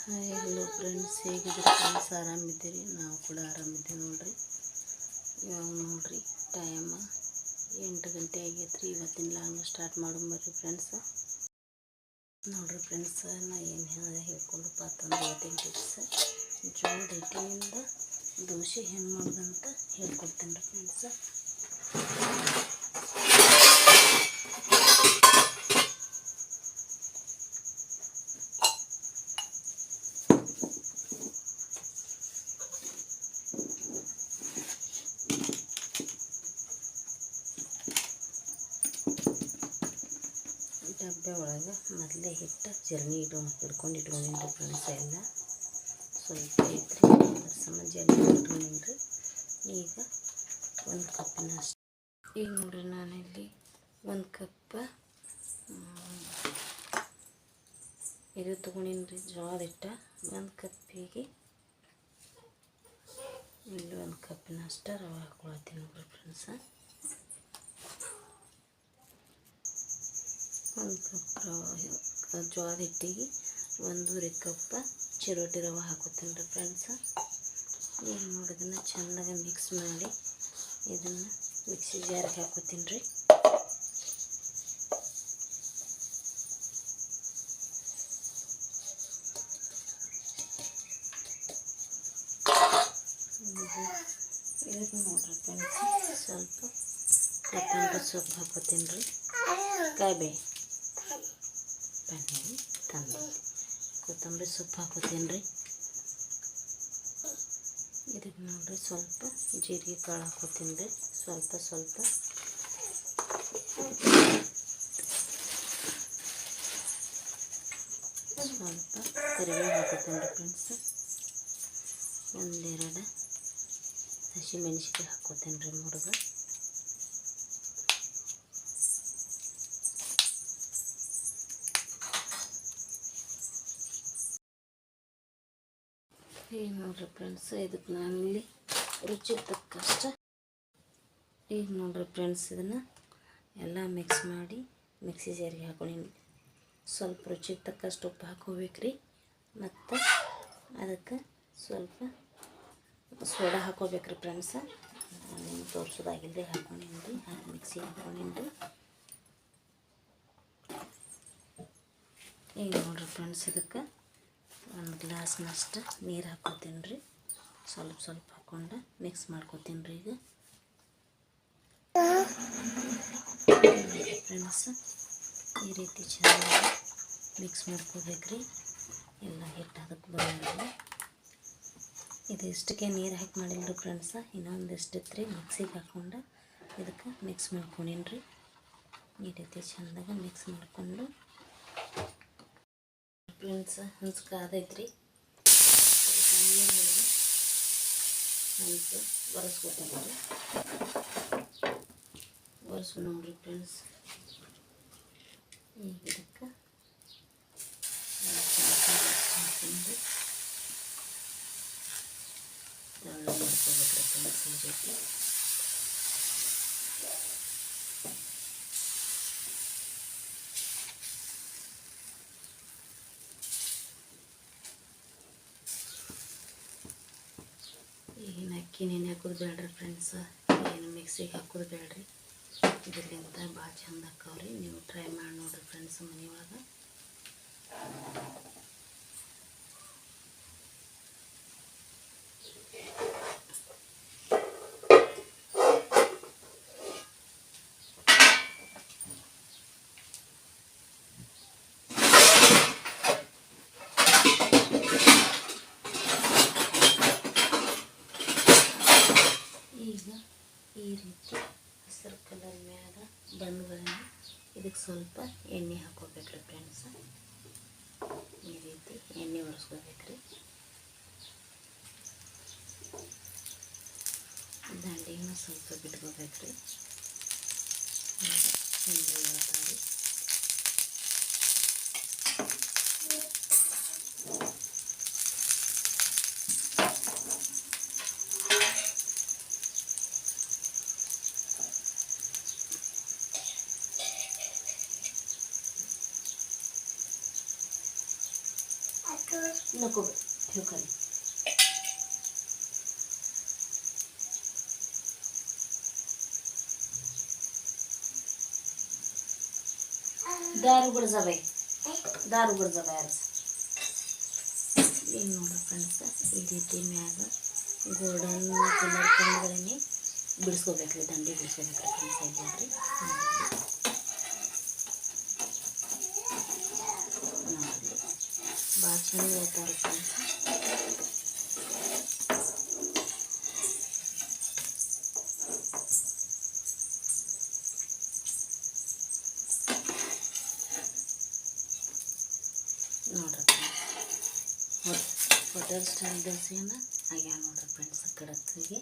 Hi hello friends, ಹೇಗಿದ್ದೀರಿ friends? ಆರಾಮಿದ್ದೀರಿ? ನಾವು ಕೂಡ ಆರಾಮಿದ್ದೀವಿ ನೋಡ್ರಿ. ಇವಾಗ ನೋಡ್ರಿ ಟೈಮ್ 8 ಗಂಟೆ ಆಗೈತ್ರಿ. ಇವತ್ತಿನ ಲಾಗ್ನ ಸ್ಟಾರ್ಟ್ ಮಾಡೋಂಬರ್ರಿ ಫ್ರೆಂಡ್ಸ್. ನೋಡ್ರಿ ಫ್ರೆಂಡ್ಸ್, ನಾ ಏನು ಹೇಳ್ಕೊಂಡಪ್ಪ ಅಂತಂದ್ರೆ ಇವತ್ತಿನ ಟಿಪ್ಸ್ ಜೋಳದ ಹಿಟ್ಟಿನಿಂದ ದೋಸೆ ಹೆಂಗೆ ಮಾಡೋದಂತ ಹೇಳ್ಕೊಡ್ತೇನೆ ರೀ ಫ್ರೆಂಡ್ಸ್. ಡಬ್ಬೆ ಒಳಗೆ ಮೊದಲೇ ಹಿಟ್ಟು ಜರ್ನಿ ಹಿಡ್ಕೊಂಡು ಇಟ್ಕೊಂಡಿನ್ರಿ ಫ್ರೆಂಡ್ಸ್. ಎಲ್ಲ ಸ್ವಲ್ಪ ಐತ್ರಿ, ಅದ್ರ ಸಮ ಜರ್ನಿ ಇಟ್ಕೊಂಡಿನ್ರಿ. ಈಗ 1 ಕಪ್ಪಿನಷ್ಟು ಈಗ ನೋಡ್ರಿ ನಾನಿಲ್ಲಿ 1 ಕಪ್ ಇದು ತೊಗೊಂಡಿನ್ರಿ ಜೋಳದ ಹಿಟ್ಟು. 1 ಕಪ್ಪಿಗೆ ಇಲ್ಲಿ 1 ಕಪ್ಪಿನಷ್ಟು ರವೆ ಹಾಕ್ಕೊಳತ್ತೀನಿ ನೋಡ್ರಿ ಫ್ರೆಂಡ್ಸ. 1 ಕಪ್ ಜೋಳದ ಹಿಟ್ಟಿಗೆ 1.5 ಕಪ್ ಚಿರೋಟಿ ರವೆ ಹಾಕೋತೀನಿ ರೀ ಫ್ರೆಂಡ್ಸ. ಈಗ ನೋಡಿ ಇದನ್ನು ಚೆನ್ನಾಗಿ ಮಿಕ್ಸ್ ಮಾಡಿ ಇದನ್ನು ಮಿಕ್ಸಿ ಜಾರಿಗೆ ಹಾಕೋತೀನಿ ರೀ. ಇದಕ್ಕೆ ನೋಡ್ರಿ ಫ್ರೆಂಡ್ಸ್, ಸ್ವಲ್ಪ ಕೊತ್ತಂಬರಿ ಸೊಪ್ಪು ಹಾಕೋತೀನಿ ರೀ. ಕಾಯಿಬೆ ಬನ್ನಿ ತಂದು ಕೊತ್ತಂಬರಿ ಸೊಪ್ಪು ಹಾಕೋತೀನಿ ರೀ. ಇದಕ್ಕೆ ನೋಡ್ರಿ ಸ್ವಲ್ಪ ಜೀರಿಗೆ ಕಾಳು ಹಾಕೋತೀನಿ ರೀ. ಸ್ವಲ್ಪ ಕರಿಬೇವು ಹಾಕೋತೀನಿ ರೀ ಫ್ರೆಂಡ್ಸ್. 1-2 ಹಸಿಮೆಣ್ಸಿಕಾಯಿ ಹಾಕೋತೀನಿ ರೀ ಮುರಿದು. ಈಗ ನೋಡ್ರಿ ಫ್ರೆಂಡ್ಸ್, ಇದಕ್ಕೆ ನಾನಿಲ್ಲಿ ರುಚಿಗೆ ತಕ್ಕಷ್ಟು ಈಗ ನೋಡ್ರಿ ಫ್ರೆಂಡ್ಸ್, ಇದನ್ನು ಎಲ್ಲ ಮಿಕ್ಸ್ ಮಾಡಿ ಮಿಕ್ಸಿ ಜಾರಿಗೆ ಹಾಕೊಂಡೀನಿ. ಸ್ವಲ್ಪ ರುಚಿಗೆ ತಕ್ಕಷ್ಟು ಉಪ್ಪು ಹಾಕೋಬೇಕ್ರಿ. ಮತ್ತು ಅದಕ್ಕೆ ಸ್ವಲ್ಪ ಸೋಡಾ ಹಾಕೋಬೇಕ್ರಿ ಫ್ರೆಂಡ್ಸ. ನಾನು ತೋರಿಸೋದಾಗಿಲ್ಲದೆ ಹಾಕೊಂಡೀನಿ ರೀ. ಹಾಕಿ ಮಿಕ್ಸಿ ಹಾಕೊಂಡೀನಿ ರೀ. ಈಗ ನೋಡ್ರಿ ಫ್ರೆಂಡ್ಸ್, ಇದಕ್ಕೆ 1 ಗ್ಲಾಸ್ನಷ್ಟು ನೀರು ಹಾಕೋತೀನಿ ರೀ. ಸ್ವಲ್ಪ ಹಾಕ್ಕೊಂಡು ಮಿಕ್ಸ್ ಮಾಡ್ಕೋತೀನಿ ರೀ. ಈಗ ಫ್ರೆಂಡ್ಸ್, ಈ ರೀತಿ ಚೆನ್ನಾಗಿ ಮಿಕ್ಸ್ ಮಾಡ್ಕೋಬೇಕ್ರಿ. ಎಲ್ಲ ಹಿಟ್ಟು ಅದಕ್ಕೆ ಬರೋಂಗಿಲ್ಲ. ಇದು ಇಷ್ಟಕ್ಕೆ ನೀರು ಹಾಕಿ ಮಾಡಿಲ್ಲ ರೀ ಫ್ರೆಂಡ್ಸ. ಇನ್ನೊಂದಿಷ್ಟು ಇತ್ತು ರೀ, ಮಿಕ್ಸಿಗೆ ಹಾಕ್ಕೊಂಡು ಇದಕ್ಕೆ ಮಿಕ್ಸ್ ಮಾಡ್ಕೊಂಡೀನಿ ರೀ. ಈ ರೀತಿ ಚೆಂದಾಗಿ ಮಿಕ್ಸ್ ಮಾಡಿಕೊಂಡು ಫ್ರೆಂಡ್ಸ್, ಹಂಚು ಕಾದೈತ್ರಿ. ನೀರು ಹಿಡಿದು ಹಂಚು ಒರೆಸ್ಕೊತೀನಿ ರೀ. ಒರೆಸ್ಕೊ ನೋಡ್ರಿ ಫ್ರೆಂಡ್ಸ್. ಈಗ ಇದಕ್ಕೆ ಹಾಕ್ತೀನಿ ರೀ. ತೆಳ್ಳ ಮಾಡ್ಕೋಬೇಕ್ರಿ ಫ್ರೆಂಡ್ಸ್. ಈ ರೀತಿ ಈಗಿನ ಅಕ್ಕಿ ನೆನೆ ಹಾಕೋದು ಬೇಡ್ರಿ ಫ್ರೆಂಡ್ಸ್. ಏನು ಮಿಕ್ಸಿಗೆ ಹಾಕೋದು ಬೇಡ್ರಿ. ಇದರಿಂದ ಭಾಳ ಚಂದ ಹಾಕವ್ರಿ. ನೀವು ಟ್ರೈ ಮಾಡಿ ನೋಡಿರಿ ಫ್ರೆಂಡ್ಸ್ ಮನೆಯೊಳಗ. ಈಗ ಈ ರೀತಿ ಹಸಿರು ಕಲರ್ ಮ್ಯಾಗ ಬಂದ್ಗಳನ್ನು ಇದಕ್ಕೆ ಸ್ವಲ್ಪ ಎಣ್ಣೆ ಹಾಕೋಬೇಕ್ರಿ ಫ್ರೆಂಡ್ಸ್. ಈ ರೀತಿ ಎಣ್ಣೆ ಒರೆಸ್ಕೋಬೇಕ್ರಿ. ದಂಡಿಗೂ ಸ್ವಲ್ಪ ಬಿಟ್ಕೋಬೇಕ್ರಿ. ಚೆಂದ ಹೇಳ್ತಾರೆ. नको ठेव खाली. दार उघड जा बाई, दार उघड जा बाहेर. ಈಗ ನೋಡ್ರಿ ಫ್ರೆಂಡ್ಸ್ ಈ ರೀತಿ ಮ್ಯಾಗ ಗೋಲ್ಡನ್ ಕಲರ್ ಕಂಡುಗಳನ್ನೇ ಬಿಡಿಸ್ಕೋಬೇಕ್ರಿ, ದಂಡಿ ಬಿಡಿಸ್ಕೋಬೇಕ್ರಿ ಫ್ರೆಂಡ್ಸ್. ಆಯ್ತು ನೋಡ್ರಿ, ನೋಡ್ರಿ ಭಾಳ ಚಂದ ಹೇಳ್ತಾರೆ ಫ್ರೆಂಡ್ಸ್. ನೋಡ್ರಿ ಹೋಟೆಲ್ ಸ್ಟೈಲ್ ದೋಸೆನ ಆಗ್ಯಾವ ನೋಡ್ರಿ ಫ್ರೆಂಡ್ಸ್. ಕಡಕ್ಕಿಗೆ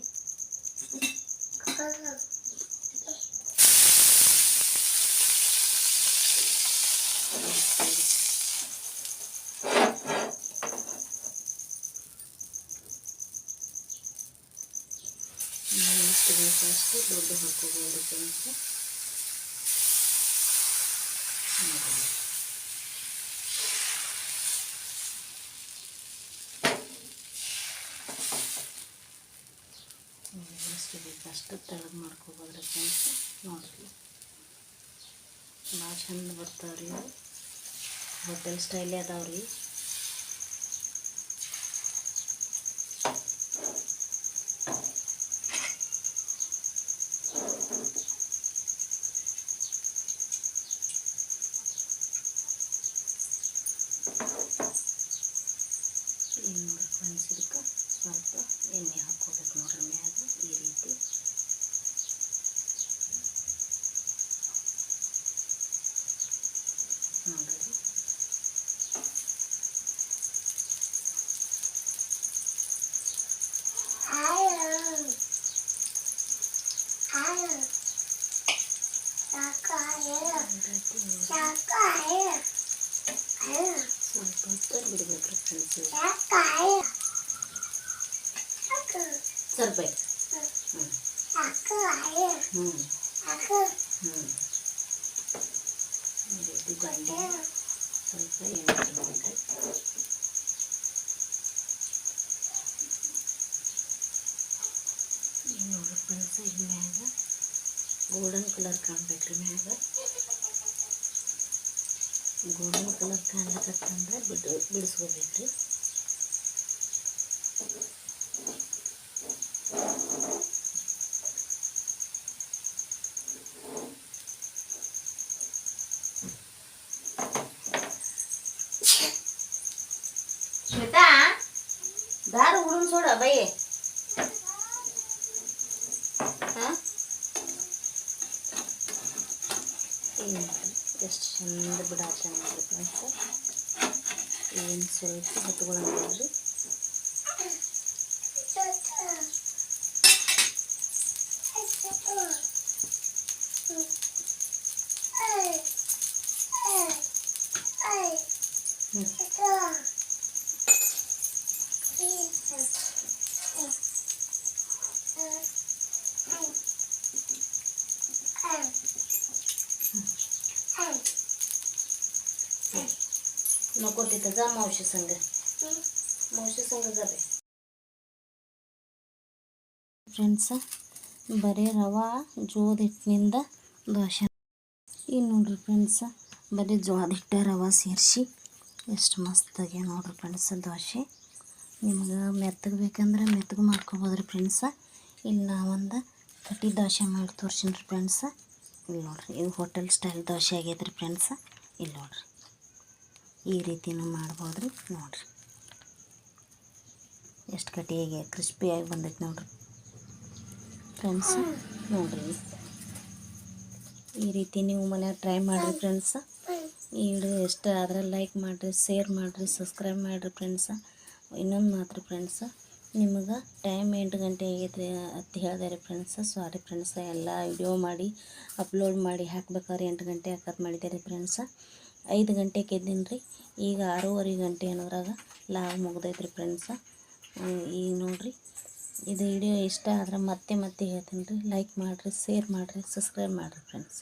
ಎಷ್ಟು ಬೇಕು ಅಷ್ಟು ದೊಡ್ಡ ಹಾಕೋಬೋದು ಫ್ರೆಂಡ್ಸ್. ಎಷ್ಟು ಬೇಕು ಅಷ್ಟು ತೆಳಗೆ ಮಾಡ್ಕೋಬೋದ್ರಿ ಫ್ರೆಂಡ್ಸ್. ನೋಡ್ರಿ ಭಾಳ ಚಂದ ಬರ್ತಾವ್ರಿ ಇವು, ಹೋಟೆಲ್ ಸ್ಟೈಲೇ ಅದಾವ್ರಿ. ಏನು ನೋಡ್ರಿ ಫ್ರೆಂಡ್ಸ್, ಇದಕ್ಕೆ ಸ್ವಲ್ಪ ಎಣ್ಣೆ ಹಾಕ್ಕೋಬೇಕು ನೋಡ್ರಿ ಮ್ಯಾಗ ಈ ರೀತಿ. ನೋಡ್ರಿ ಸ್ವಲ್ಪ ಹೊತ್ತು ಬಿಡಬೇಕ್ರಿ ಫ್ರೆಂಡ್ಸ್. ಸ್ವಲ್ಪ ಈ ರೀತಿ ದಂಡಿ ಸ್ವಲ್ಪ ಎಣ್ಣೆ ಹಾಕ್ಬೇಕ್ರಿ. ನೋಡ್ರಿ ಫ್ರೆಂಡ್ಸ್, ಈಗ ಮ್ಯಾಗ ಗೋಲ್ಡನ್ ಕಲರ್ ಕಾಣ್ಬೇಕ್ರಿ. ಮ್ಯಾಗ ಗೋಲ್ಡನ್ ಕಲರ್ ಕಾಣ್ಲಕತ್ತಂದ್ರೆ ಬಿಡಿಸ್ಕೋಬೇಕ್ರಿ. ಶ್ವೇತಾ, ದಾರ ಉಡುನ್ ಸೋಡ ಬೈ. ಹಾಂ, ಎಷ್ಟು ಚಂದ ಬಿಡಾಚ ನೋಡ್ರಿ ಫ್ರೆಂಡ್ಸ್. ಏನು ಸ್ವಲ್ಪ ಹೊತ್ಕೊಳ್ಳೋದ್ರಿ. नको तिथं जा मावशी संग, मावशी संग जा बाई. ಫ್ರೆಂಡ್ಸ, ಬರೀ ರವಾ ಜೋಳದ ಹಿಟ್ಟಿನಿಂದ ದೋಸೆ. ಈಗ ನೋಡ್ರಿ ಫ್ರೆಂಡ್ಸ, ಬರೀ ಜೋಳದ ಹಿಟ್ಟು ರವೆ ಸೇರಿಸಿ ಎಷ್ಟು ಮಸ್ತಾಗಿ ನೋಡ್ರಿ ಫ್ರೆಂಡ್ಸ ದೋಸೆ. ನಿಮ್ಗೆ ಮೆತ್ತಗೆ ಬೇಕಂದ್ರೆ ಮೆತ್ತಗೆ ಮಾಡ್ಕೊಬೋದ್ರಿ ಫ್ರೆಂಡ್ಸ. ಇಲ್ಲಿ ನಾವೊಂದು ಕಟ್ಟಿ ದೋಸೆ ಮಾಡಿ ತೋರ್ಸೀನಿ ರೀ ಫ್ರೆಂಡ್ಸ. ಇಲ್ಲಿ ನೋಡ್ರಿ, ಇದು ಹೋಟೆಲ್ ಸ್ಟೈಲ್ ದೋಸೆ ಆಗೈತೆ ರೀ ಫ್ರೆಂಡ್ಸ. ಇಲ್ಲಿ ನೋಡ್ರಿ ಈ ರೀತಿನೂ ಮಾಡ್ಬೋದ್ರಿ. ನೋಡ್ರಿ ಎಷ್ಟು ಕಟ್ಟಿಯಾಗಿ ಕ್ರಿಸ್ಪಿಯಾಗಿ ಬಂದೈತೆ ನೋಡ್ರಿ ಫ್ರೆಂಡ್ಸ. ನೋಡ್ರಿ ಈ ರೀತಿ ನೀವು ಮನ್ಯಾಗ ಟ್ರೈ ಮಾಡಿರಿ ಫ್ರೆಂಡ್ಸ. ಈ ವಿಡಿಯೋ ಇಷ್ಟ ಆದರೆ ಲೈಕ್ ಮಾಡಿರಿ, ಶೇರ್ ಮಾಡಿರಿ, ಸಬ್ಸ್ಕ್ರೈಬ್ ಮಾಡಿರಿ ಫ್ರೆಂಡ್ಸ. ಇನ್ನೊಂದು ಮಾತ್ರ ಫ್ರೆಂಡ್ಸ, ನಿಮಗೆ ಟೈಮ್ 8 ಗಂಟೆ ಆಗೈತೆ ಅಂತ ಹೇಳಿದೆ ರೀ ಫ್ರೆಂಡ್ಸ. ಸಾರಿ ಫ್ರೆಂಡ್ಸ, ಎಲ್ಲ ವಿಡಿಯೋ ಮಾಡಿ ಅಪ್ಲೋಡ್ ಮಾಡಿ ಹಾಕ್ಬೇಕಾದ್ರೆ 8 ಗಂಟೆ ಹಾಕತ್ ಮಾಡಿದೆ ರೀ ಫ್ರೆಂಡ್ಸ. 5 ಗಂಟೆಗೆ ಎದ್ದೀನಿ ರೀ. ಈಗ 6:30 ಗಂಟೆ ಅನ್ನೋದ್ರಾಗ ಲಾಗ್ ಮುಗ್ದೈತೆ ರೀ ಫ್ರೆಂಡ್ಸ. ಈಗ ನೋಡಿರಿ, ಇದು ವಿಡಿಯೋ ಇಷ್ಟ ಆದ್ರೆ ಮತ್ತೆ ಹೇಳ್ತೀನಿ ರೀ, ಲೈಕ್ ಮಾಡಿರಿ, ಶೇರ್ ಮಾಡಿರಿ, ಸಬ್ಸ್ಕ್ರೈಬ್ ಮಾಡಿರಿ ಫ್ರೆಂಡ್ಸ್.